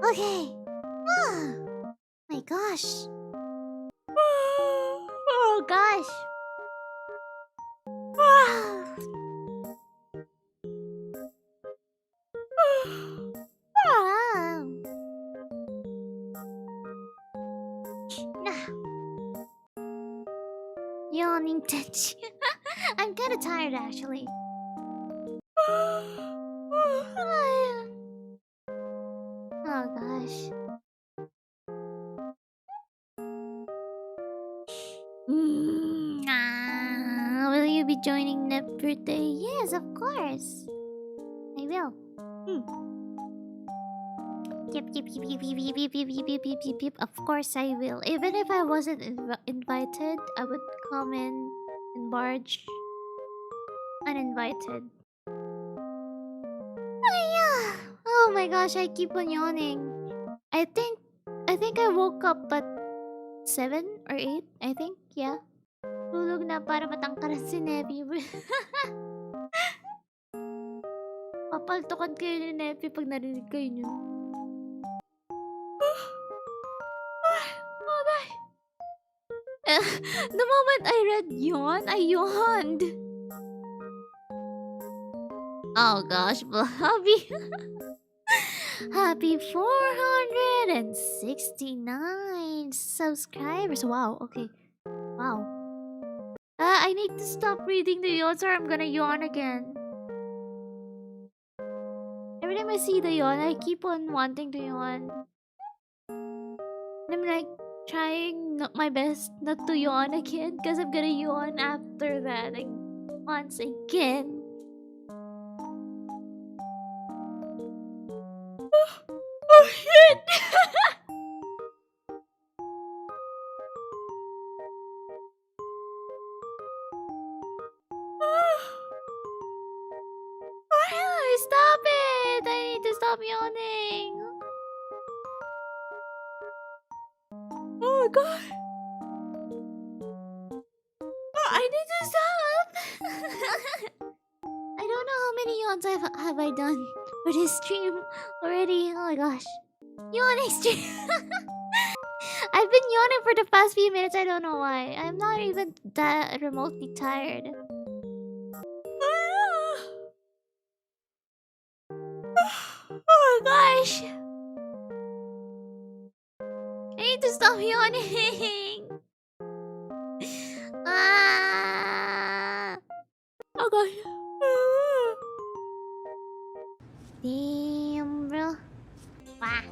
Okay. Oh my gosh. Oh gosh. Ah. Yawning Tenshi. I'm kind of tired actually. Oh gosh. Will you be joining Nep birthday? Yes, of course. I will. Yep, yep, yep, yep, yep, yep, yep, yep, yep, yep, yep, yep, yep. Of course I will. Even if I wasn't invited, I would come in and barge uninvited. Oh yeah. Oh my gosh, I keep on yawning. I think I woke up at 7 or 8, I think. Yeah. Tulog na para matangkaran si Nevi. Papaltokan kayo ni Nevi pag narinig kayo niyo. Oh god. The moment I read yawn, I yawned. Oh gosh, Bobby. Happy 469 subscribers. Wow, okay. Wow. I need to stop reading the yawns or I'm gonna yawn again. Every time I see the yawn, I keep on wanting to yawn. And I'm like trying my best not to yawn again because I'm gonna yawn after that like once again. Oh shit! Stop it! I need to stop yawning. Oh god! Oh, I need to stop! I don't know how many yawns have I done for this stream already. Oh my gosh. Yawning stream! I've been yawning for the past few minutes. I don't know why. I'm not even that remotely tired. Oh gosh! I need to stop yawning! Ah! Oh gosh. Damn, bro. Wow.